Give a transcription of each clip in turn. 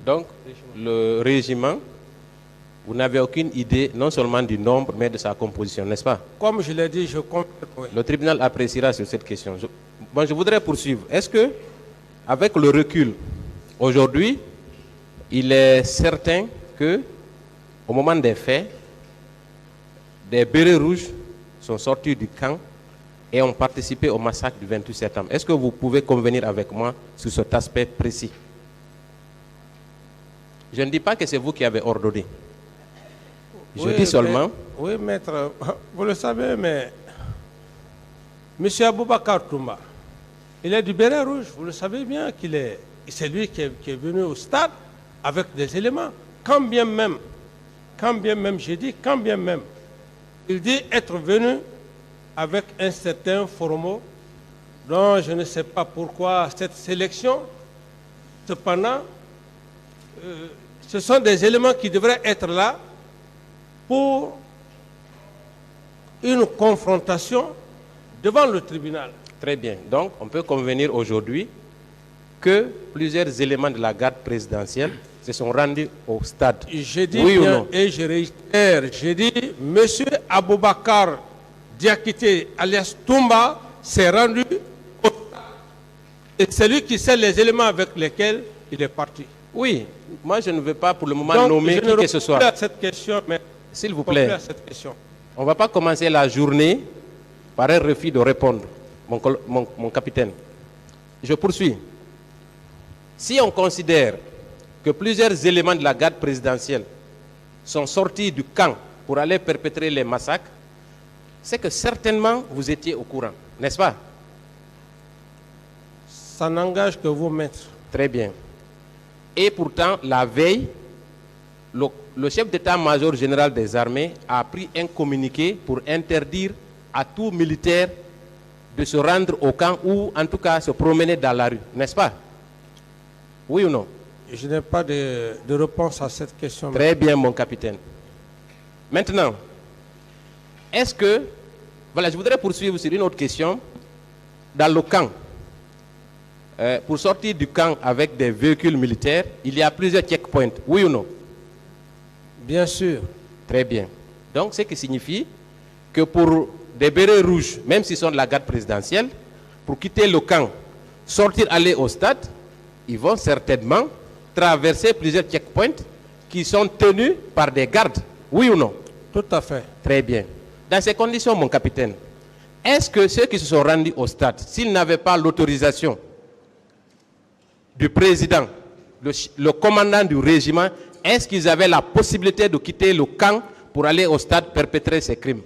Donc, le régiment, vous n'avez aucune idée non seulement du nombre, mais de sa composition, n'est-ce pas? Comme je l'ai dit, je compte. Oui. Le tribunal appréciera sur cette question. Je voudrais poursuivre. Est-ce que, avec le recul, aujourd'hui, il est certain que, au moment des faits, des bérets rouges sont sortis du camp et ont participé au massacre du 28 septembre? Est-ce que vous pouvez convenir avec moi sur cet aspect précis? Je ne dis pas que c'est vous qui avez ordonné. Je dis seulement... Oui, maître, vous le savez, mais M. Aboubakar Toumba, il est du béret rouge. Vous le savez bien qu'il est... C'est lui qui est venu au stade avec des éléments. Quand bien même, j'ai dit, quand bien même, il dit être venu avec un certain Foromo, dont je ne sais pas pourquoi cette sélection. Cependant, ce sont des éléments qui devraient être là pour une confrontation devant le tribunal. Très bien. Donc, on peut convenir aujourd'hui que plusieurs éléments de la garde présidentielle se sont rendus au stade. Je dis oui bien, ou non? et je réitère, je dis, M. Aboubakar Diakité, alias Toumba, s'est rendu au stade. Et c'est lui qui sait les éléments avec lesquels il est parti. Oui, moi je ne veux pas pour le moment nommer qui que ce soit. À cette question, mais s'il vous plaît, à cette question. On ne va pas commencer la journée par un refus de répondre, mon capitaine. Je poursuis. Si on considère que plusieurs éléments de la garde présidentielle sont sortis du camp pour aller perpétrer les massacres, c'est que certainement vous étiez au courant, n'est-ce pas? Ça n'engage que vous, maître. Très bien. Et pourtant, la veille, le chef d'état-major général des armées a pris un communiqué pour interdire à tout militaire de se rendre au camp ou en tout cas se promener dans la rue, n'est-ce pas? Oui ou non? Je n'ai pas de réponse à cette question. Très bien, mon capitaine. Maintenant, est-ce que... Voilà, je voudrais poursuivre sur une autre question. Dans le camp, pour sortir du camp avec des véhicules militaires, il y a plusieurs checkpoints, oui ou non? Bien sûr. Très bien. Donc, ce qui signifie que pour des bérets rouges, même s'ils sont de la garde présidentielle, pour quitter le camp, sortir, aller au stade, ils vont certainement traverser plusieurs checkpoints qui sont tenus par des gardes, oui ou non? Tout à fait. Très bien. Dans ces conditions, mon capitaine, est-ce que ceux qui se sont rendus au stade, s'ils n'avaient pas l'autorisation du président, le commandant du régiment, est-ce qu'ils avaient la possibilité de quitter le camp pour aller au stade perpétrer ces crimes?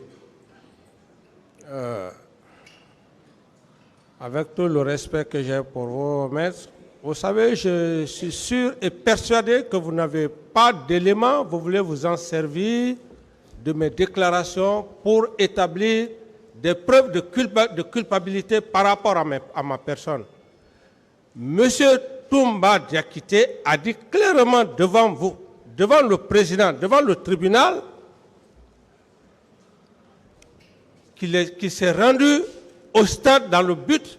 Avec tout le respect que j'ai pour vous, maître, vous savez, je suis sûr et persuadé que vous n'avez pas d'éléments, vous voulez vous en servir de mes déclarations pour établir des preuves de culpabilité par rapport à ma personne. Monsieur Toumba Diakité a dit clairement devant vous, devant le président, devant le tribunal, qu'il s'est rendu au stade dans le but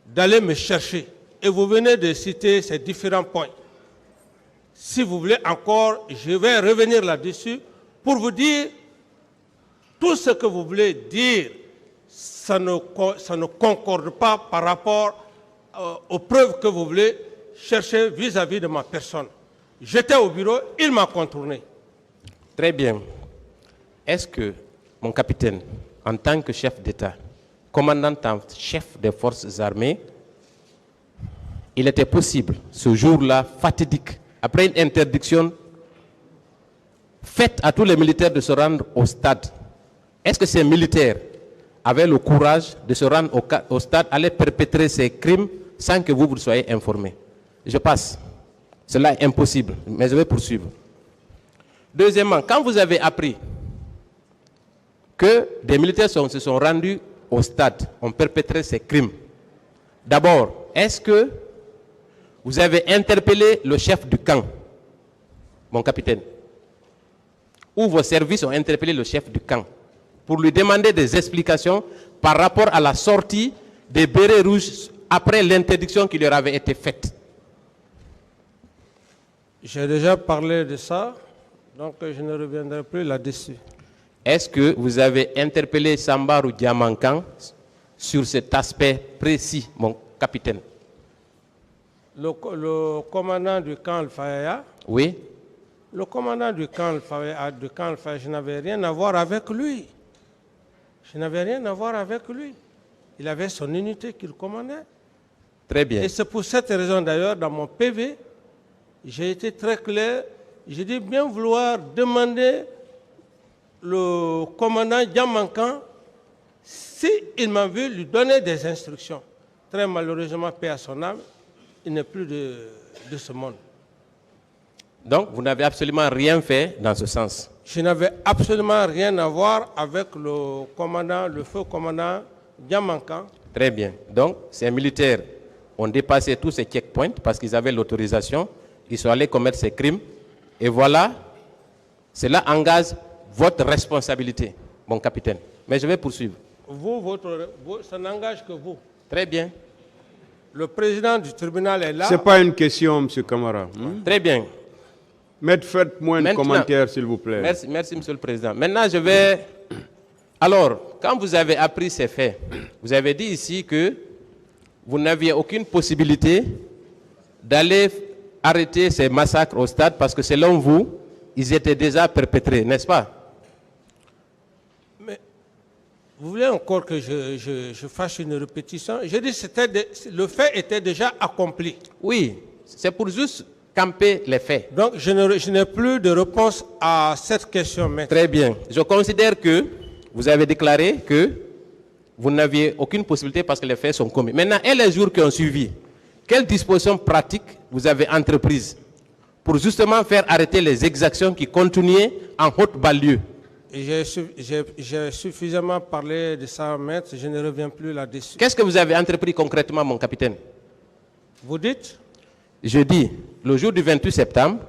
d'aller me chercher. Et vous venez de citer ces différents points. Si vous voulez encore, je vais revenir là-dessus pour vous dire tout ce que vous voulez dire, ça ne concorde pas par rapport aux preuves que vous voulez chercher vis-à-vis de ma personne. J'étais au bureau, il m'a contourné. Très bien. Est-ce que, mon capitaine, en tant que chef d'État, commandant en chef des forces armées, il était possible, ce jour-là, fatidique, après une interdiction faite à tous les militaires de se rendre au stade, est-ce que ces militaires avaient le courage de se rendre au stade, aller perpétrer ces crimes sans que vous soyez informés? Je passe. Cela est impossible, mais je vais poursuivre. Deuxièmement, quand vous avez appris que des militaires se sont rendus au stade, ont perpétré ces crimes, d'abord, est-ce que vous avez interpellé le chef du camp, mon capitaine, ou vos services ont interpellé le chef du camp pour lui demander des explications par rapport à la sortie des bérets rouges après l'interdiction qui leur avait été faite? J'ai déjà parlé de ça, donc je ne reviendrai plus là-dessus. Est-ce que vous avez interpellé Sambarou Diamankan sur cet aspect précis, mon capitaine? Le commandant du camp Al-Faya, Oui. le commandant du camp Al-Faya, je n'avais rien à voir avec lui. Je n'avais rien à voir avec lui. Il avait son unité qu'il commandait. Très bien. Et c'est pour cette raison d'ailleurs, dans mon PV, j'ai été très clair. J'ai dit bien vouloir demander le commandant Diamankan s'il m'a vu lui donner des instructions. Très malheureusement, paix à son âme, il n'est plus de ce monde. Donc, vous n'avez absolument rien fait dans ce sens. Je n'avais absolument rien à voir avec le commandant, le feu commandant Diamankan. Très bien. Donc, ces militaires ont dépassé tous ces checkpoints parce qu'ils avaient l'autorisation. Ils sont allés commettre ces crimes. Et voilà, cela engage votre responsabilité, mon capitaine. Mais je vais poursuivre. Ça n'engage que vous. Très bien. Le président du tribunal est là. Ce n'est pas une question, M. Camara. Très bien. Maître, faites moins de commentaires, s'il vous plaît. Merci, Monsieur le Président. Maintenant, je vais... Alors, quand vous avez appris ces faits, vous avez dit ici que vous n'aviez aucune possibilité d'aller arrêter ces massacres au stade parce que selon vous, ils étaient déjà perpétrés, n'est-ce pas? Mais vous voulez encore que je fasse une répétition? J'ai dit que le fait était déjà accompli. Oui, c'est pour juste camper les faits. Donc je n'ai plus de réponse à cette question, maître. Très bien. Je considère que vous avez déclaré que vous n'aviez aucune possibilité parce que les faits sont commis. Maintenant, et les jours qui ont suivi, quelles dispositions pratiques vous avez entreprises pour justement faire arrêter les exactions qui continuaient en haute banlieue? J'ai suffisamment parlé de ça, maître, je ne reviens plus là-dessus. Qu'est-ce que vous avez entrepris concrètement, mon capitaine? Vous dites? Je dis, le jour du 28 septembre,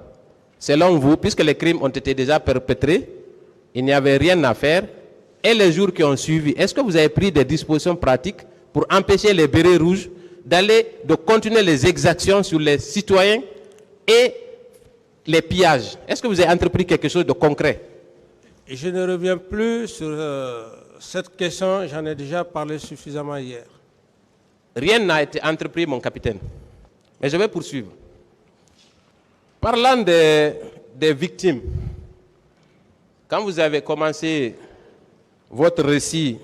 selon vous, puisque les crimes ont été déjà perpétrés, il n'y avait rien à faire, et les jours qui ont suivi, est-ce que vous avez pris des dispositions pratiques pour empêcher les bérets rouges de continuer les exactions sur les citoyens et les pillages? Est-ce que vous avez entrepris quelque chose de concret? Je ne reviens plus sur cette question, j'en ai déjà parlé suffisamment hier. Rien n'a été entrepris, mon capitaine. Mais je vais poursuivre. Parlant des victimes, quand vous avez commencé votre récit,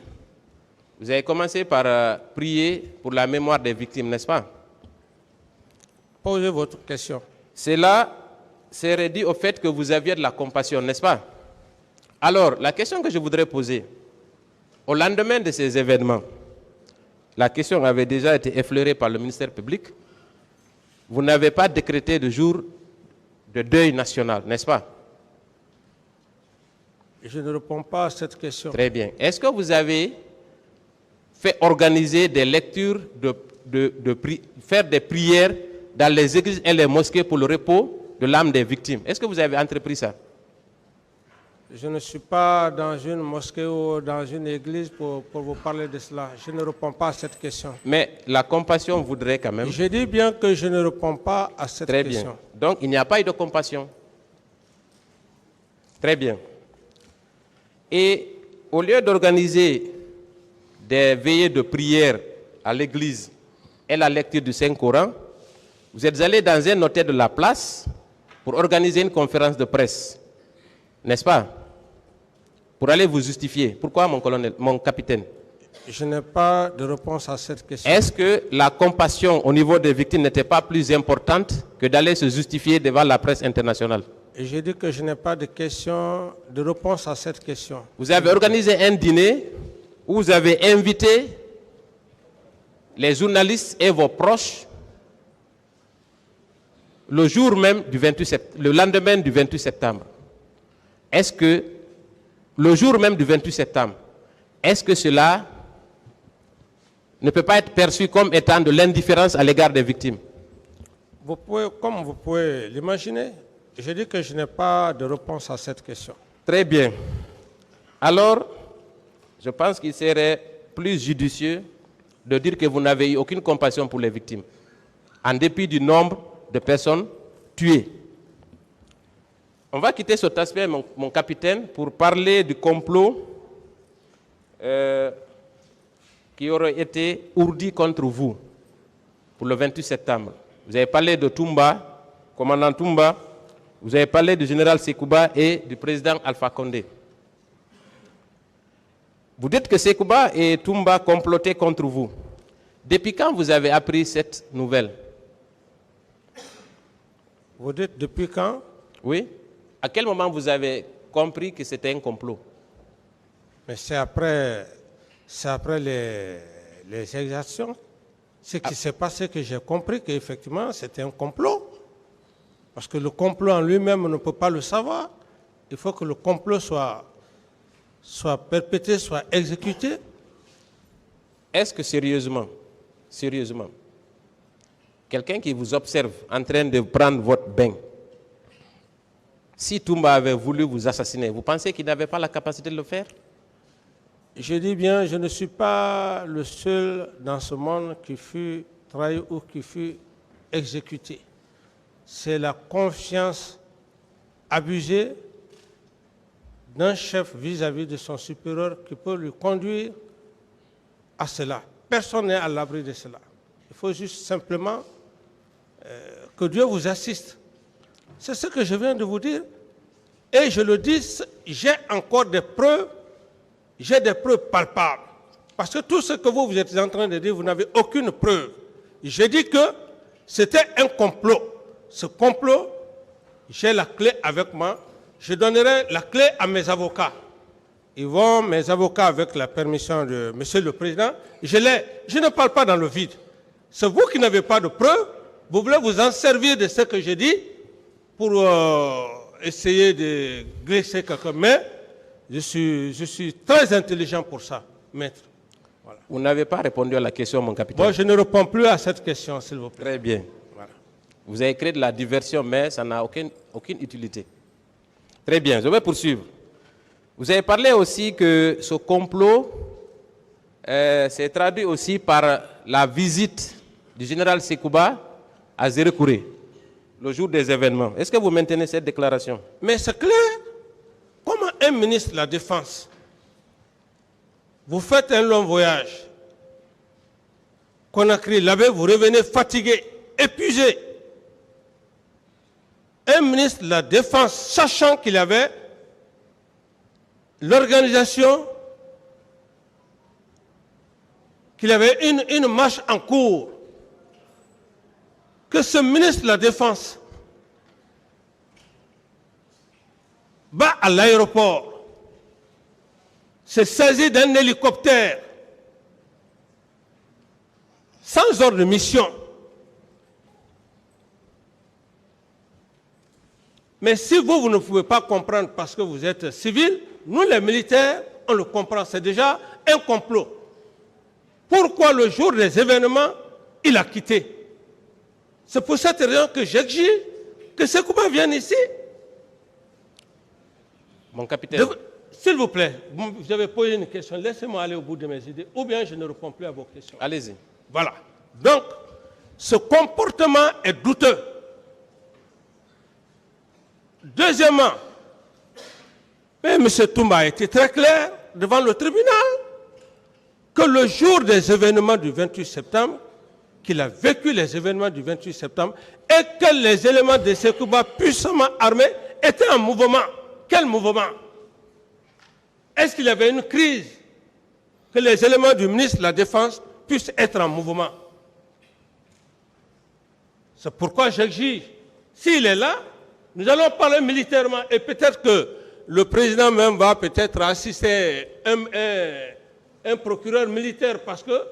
vous avez commencé par prier pour la mémoire des victimes, n'est-ce pas? Posez votre question. Cela serait dit au fait que vous aviez de la compassion, n'est-ce pas? Alors, la question que je voudrais poser, au lendemain de ces événements, la question avait déjà été effleurée par le ministère public. Vous n'avez pas décrété de jour de deuil national, n'est-ce pas? Je ne réponds pas à cette question. Très bien. Est-ce que vous avez fait organiser des lectures, faire des prières dans les églises et les mosquées pour le repos de l'âme des victimes? Est-ce que vous avez entrepris ça? Je ne suis pas dans une mosquée ou dans une église pour vous parler de cela. Je ne réponds pas à cette question. Mais la compassion voudrait quand même... Je dis bien que je ne réponds pas à cette question. Très bien. Donc, il n'y a pas eu de compassion. Très bien. Et au lieu d'organiser des veillées de prière à l'église et la lecture du Saint-Coran, vous êtes allé dans un hôtel de la place pour organiser une conférence de presse. N'est-ce pas? Pour aller vous justifier. Pourquoi, mon capitaine? Je n'ai pas de réponse à cette question. Est-ce que la compassion au niveau des victimes n'était pas plus importante que d'aller se justifier devant la presse internationale? Et j'ai dit que je n'ai pas de réponse à cette question. Vous avez organisé un dîner où vous avez invité les journalistes et vos proches le jour même du 28 septembre, le lendemain du 28 septembre. Est-ce que le jour même du 28 septembre, est-ce que cela ne peut pas être perçu comme étant de l'indifférence à l'égard des victimes? Comme vous pouvez l'imaginer, je dis que je n'ai pas de réponse à cette question. Très bien. Alors, je pense qu'il serait plus judicieux de dire que vous n'avez eu aucune compassion pour les victimes, en dépit du nombre de personnes tuées. On va quitter cet aspect, mon capitaine, pour parler du complot qui aurait été ourdi contre vous pour le 28 septembre. Vous avez parlé de Toumba, commandant Toumba, vous avez parlé du général Sekouba et du président Alpha Condé. Vous dites que Sekouba et Toumba complotaient contre vous. Depuis quand vous avez appris cette nouvelle? Vous dites depuis quand? Oui. À quel moment vous avez compris que c'était un complot? Mais c'est après les exactions. Ce qui s'est passé que j'ai compris qu'effectivement c'était un complot. Parce que le complot en lui-même ne peut pas le savoir. Il faut que le complot soit perpétré, soit exécuté. Est-ce que sérieusement, quelqu'un qui vous observe en train de prendre votre bain, si Toumba avait voulu vous assassiner, vous pensez qu'il n'avait pas la capacité de le faire? Je dis bien, je ne suis pas le seul dans ce monde qui fut trahi ou qui fut exécuté. C'est la confiance abusée d'un chef vis-à-vis de son supérieur qui peut lui conduire à cela. Personne n'est à l'abri de cela. Il faut juste simplement que Dieu vous assiste. C'est ce que je viens de vous dire. Et je le dis, j'ai encore des preuves, j'ai des preuves palpables. Parce que tout ce que vous êtes en train de dire, vous n'avez aucune preuve. J'ai dit que c'était un complot. Ce complot, j'ai la clé avec moi. Je donnerai la clé à mes avocats. Ils vont, mes avocats, avec la permission de Monsieur le Président, je ne parle pas dans le vide. C'est vous qui n'avez pas de preuves. Vous voulez vous en servir de ce que j'ai dit pour essayer de glisser quelqu'un. Mais je suis très intelligent pour ça, maître. Voilà. Vous n'avez pas répondu à la question, mon capitaine. Moi, je ne réponds plus à cette question, s'il vous plaît. Très bien. Voilà. Vous avez créé de la diversion, mais ça n'a aucune utilité. Très bien, je vais poursuivre. Vous avez parlé aussi que ce complot s'est traduit aussi par la visite du général Sekouba à Zérekouré, le jour des événements. Est-ce que vous maintenez cette déclaration? Mais c'est clair. Comment un ministre de la Défense, vous faites un long voyage, Conakry, là-bas, vous revenez fatigué, épuisé. Un ministre de la Défense, sachant qu'il avait l'organisation, qu'il avait une marche en cours, que ce ministre de la Défense va à l'aéroport, se saisit d'un hélicoptère, sans ordre de mission. Mais si vous ne pouvez pas comprendre parce que vous êtes civil, nous les militaires, on le comprend, c'est déjà un complot. Pourquoi le jour des événements, il a quitté? C'est pour cette raison que j'exige que Sekouba vienne ici. Mon capitaine. S'il vous plaît, vous avez posé une question, laissez-moi aller au bout de mes idées, ou bien je ne réponds plus à vos questions. Allez-y. Voilà. Donc, ce comportement est douteux. Deuxièmement, M. Toumba a été très clair devant le tribunal que le jour des événements du 28 septembre, qu'il a vécu les événements du 28 septembre et que les éléments de Sekouba puissamment armés étaient en mouvement. Quel mouvement? Est-ce qu'il y avait une crise que les éléments du ministre de la Défense puissent être en mouvement? C'est pourquoi j'exige, s'il est là, nous allons parler militairement et peut-être que le président même va peut-être assister un procureur militaire parce que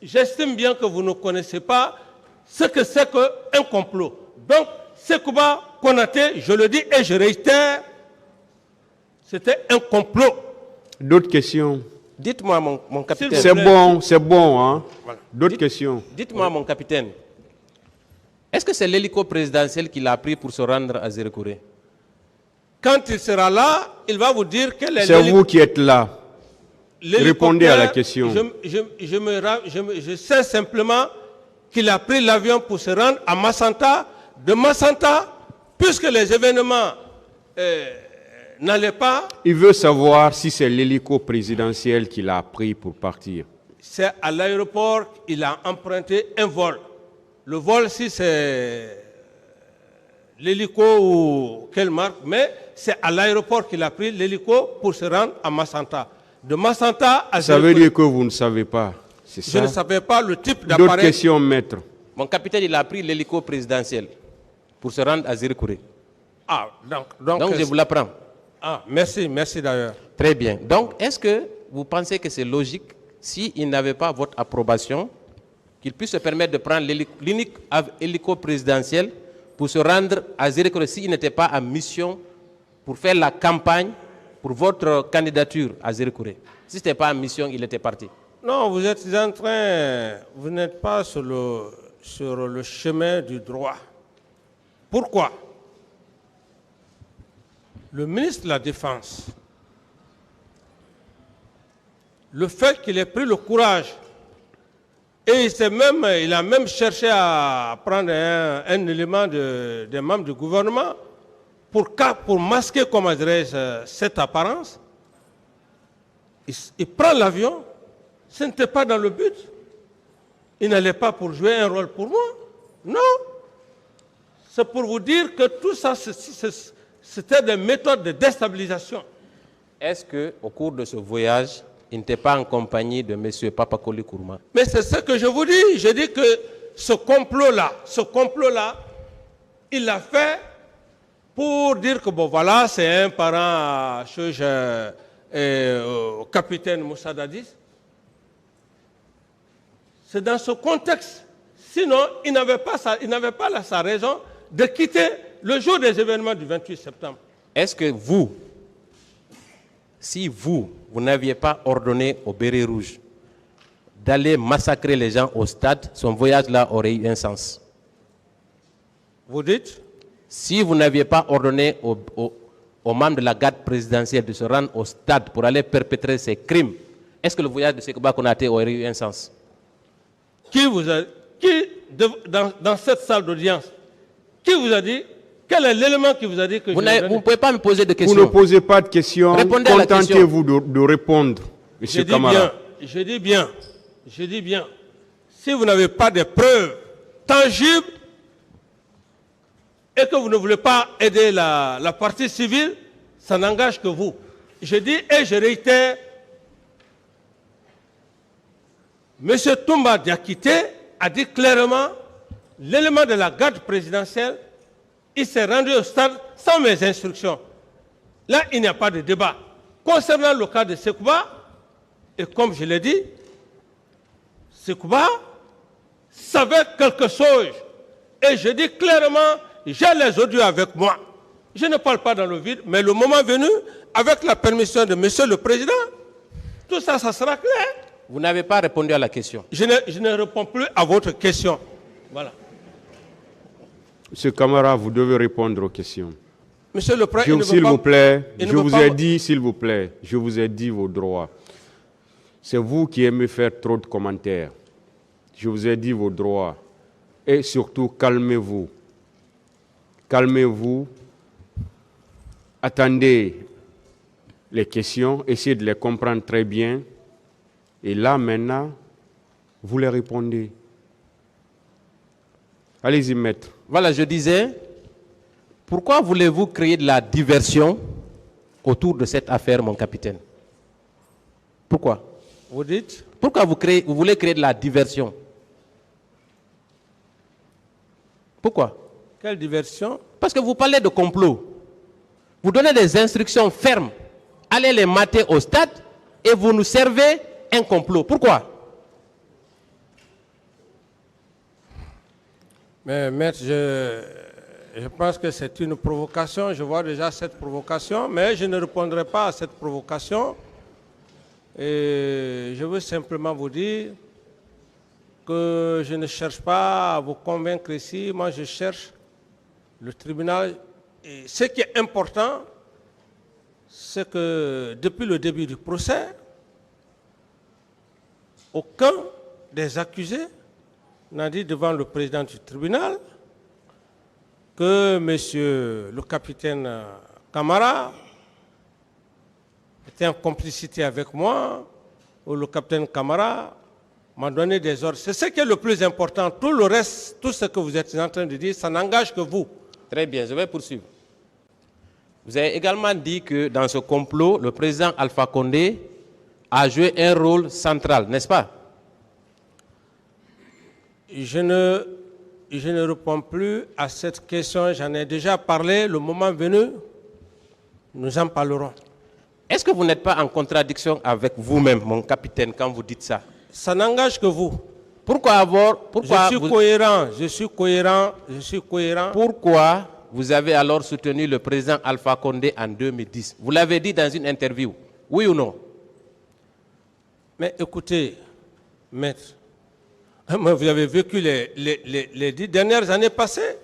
j'estime bien que vous ne connaissez pas ce que c'est qu'un complot. Donc, Sekouba Konaté, je le dis et je réitère, c'était un complot. D'autres questions? Dites-moi, mon capitaine. C'est bon, hein? Voilà. D'autres questions? Dites-moi, mon capitaine. Est-ce que c'est l'hélico présidentiel qu'il a pris pour se rendre à Zérekouré? Quand il sera là, il va vous dire quel est C'est vous qui êtes là. Répondez à la question. Je sais simplement qu'il a pris l'avion pour se rendre à Massanta. De Massanta, puisque les événements n'allait pas. Il veut savoir si c'est l'hélico présidentiel qu'il a pris pour partir. C'est à l'aéroport qu'il a emprunté un vol. Le vol, si c'est l'hélico ou quelle marque, mais c'est à l'aéroport qu'il a pris l'hélico pour se rendre à Massanta. De Massanta à Ça veut dire que vous ne savez pas. C'est Je ça? ne savais pas le type D'autres d'appareil. questions, maître? Mon capitaine, il a pris l'hélico présidentiel pour se rendre à Zirikouré. Ah, Donc je vous l'apprends. Ah, merci d'ailleurs. Très bien. Donc, est-ce que vous pensez que c'est logique, s'il n'avait pas votre approbation, qu'il puisse se permettre de prendre l'unique hélico présidentiel pour se rendre à Zirikouré s'il n'était pas en mission pour faire la campagne pour votre candidature à Zirikouré? Si ce n'était pas en mission, il était parti. Non, vous n'êtes pas sur le chemin du droit. Pourquoi? Le ministre de la Défense, le fait qu'il ait pris le courage, et il a même cherché à prendre un élément des membres du gouvernement pour masquer, comment dirais-je, cette apparence, il prend l'avion. Ce n'était pas dans le but. Il n'allait pas pour jouer un rôle pour moi. Non. C'est pour vous dire que tout ça, c'était des méthodes de déstabilisation. Est-ce qu'au cours de ce voyage, il n'était pas en compagnie de M. Papakoli Kourma? Mais c'est ce que je vous dis. Je dis que ce complot-là, il l'a fait pour dire que, bon, voilà, c'est un parent au capitaine Moussa Dadis. C'est dans ce contexte. Sinon, il n'avait pas sa raison de quitter le jour des événements du 28 septembre. Est-ce que si vous n'aviez pas ordonné au Béret Rouge d'aller massacrer les gens au stade, son voyage-là aurait eu un sens? Vous dites? Si vous n'aviez pas ordonné aux membres de la garde présidentielle de se rendre au stade pour aller perpétrer ces crimes, est-ce que le voyage de Sékouba Konaté aurait eu un sens? Dans cette salle d'audience, qui vous a dit? Quel est l'élément qui vous a dit que vous ne pouvez pas me poser de questions. Vous ne posez pas de questions. Répondez à la question. Contentez-vous de répondre, M. Camara. Je dis bien. Si vous n'avez pas de preuves tangibles et que vous ne voulez pas aider la partie civile, ça n'engage que vous. Je dis et je réitère, M. Toumba Diakité a dit clairement l'élément de la garde présidentielle, il s'est rendu au stade sans mes instructions. Là, il n'y a pas de débat. Concernant le cas de Sékouba, et comme je l'ai dit, Sékouba savait quelque chose. Et je dis clairement, j'ai les audios avec moi. Je ne parle pas dans le vide, mais le moment venu, avec la permission de Monsieur le Président, tout ça, ça sera clair. Vous n'avez pas répondu à la question. Je ne réponds plus à votre question. Voilà. Monsieur Camara, vous devez répondre aux questions. Monsieur le Président, S'il vous plaît, je vous ai dit, s'il vous plaît, je vous ai dit vos droits. C'est vous qui aimez faire trop de commentaires. Je vous ai dit vos droits. Et surtout, calmez-vous. Calmez-vous. Attendez les questions, essayez de les comprendre très bien. Et là, maintenant, vous les répondez. Allez-y, maître. Voilà, je disais, pourquoi voulez-vous créer de la diversion autour de cette affaire, mon capitaine? Pourquoi? Vous dites? Pourquoi vous voulez créer de la diversion? Pourquoi? Quelle diversion? Parce que vous parlez de complot. Vous donnez des instructions fermes. Allez les mater au stade et vous nous servez un complot. Pourquoi? Mais maître, je pense que c'est une provocation. Je vois déjà cette provocation, mais je ne répondrai pas à cette provocation. Et je veux simplement vous dire que je ne cherche pas à vous convaincre ici. Moi, je cherche le tribunal. Et ce qui est important, c'est que depuis le début du procès, aucun des accusés n'a dit devant le président du tribunal que monsieur le capitaine Camara était en complicité avec moi, où le capitaine Camara m'a donné des ordres. C'est ce qui est le plus important. Tout le reste, tout ce que vous êtes en train de dire, ça n'engage que vous. Très bien, je vais poursuivre. Vous avez également dit que dans ce complot, le président Alpha Condé a joué un rôle central, n'est-ce pas? Je ne réponds plus à cette question. J'en ai déjà parlé. Le moment venu, nous en parlerons. Est-ce que vous n'êtes pas en contradiction avec vous-même, mon capitaine, quand vous dites ça? Ça n'engage que vous. Pourquoi Je suis cohérent. Pourquoi vous avez alors soutenu le président Alpha Condé en 2010? Vous l'avez dit dans une interview, oui ou non? Mais écoutez, maître, vous avez vécu les 10 dernières années passées.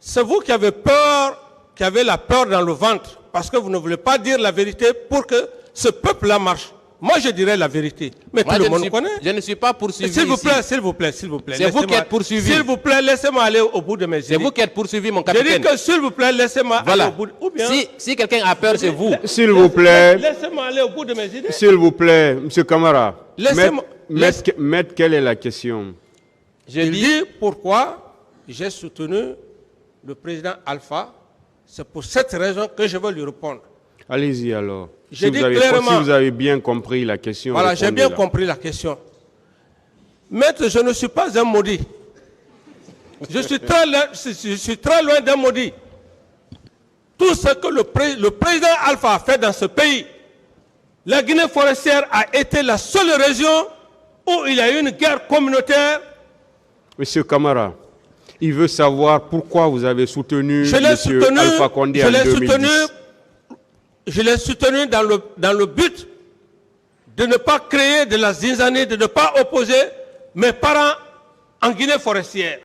C'est vous qui avez peur, qui avez la peur dans le ventre, parce que vous ne voulez pas dire la vérité pour que ce peuple-là marche. Moi, je dirais la vérité. Mais tout le monde connaît. Je ne suis pas poursuivi. S'il vous plaît, s'il vous plaît. C'est vous qui êtes poursuivi. S'il vous plaît, laissez-moi aller au bout de mes idées. C'est vous qui êtes poursuivi, mon capitaine. Je dis que s'il vous plaît, laissez-moi aller au bout. Ou bien, si quelqu'un a peur, c'est vous. S'il vous plaît. Laissez-moi aller au bout de mes idées. S'il vous plaît, M. Camara. Maître, quelle est la question? Je dis pourquoi j'ai soutenu le président Alpha. C'est pour cette raison que je veux lui répondre. Allez-y alors. Si vous avez bien compris la question. Voilà, j'ai bien compris la question. Maître, je ne suis pas un maudit. Je suis très loin d'un maudit. Tout ce que le président Alpha a fait dans ce pays, la Guinée forestière a été la seule région où il y a eu une guerre communautaire. Monsieur Camara, il veut savoir pourquoi vous avez soutenu M. Alpha Condé en 2010. Je l'ai soutenu dans le but de ne pas créer de la zizanie, de ne pas opposer mes parents en Guinée forestière.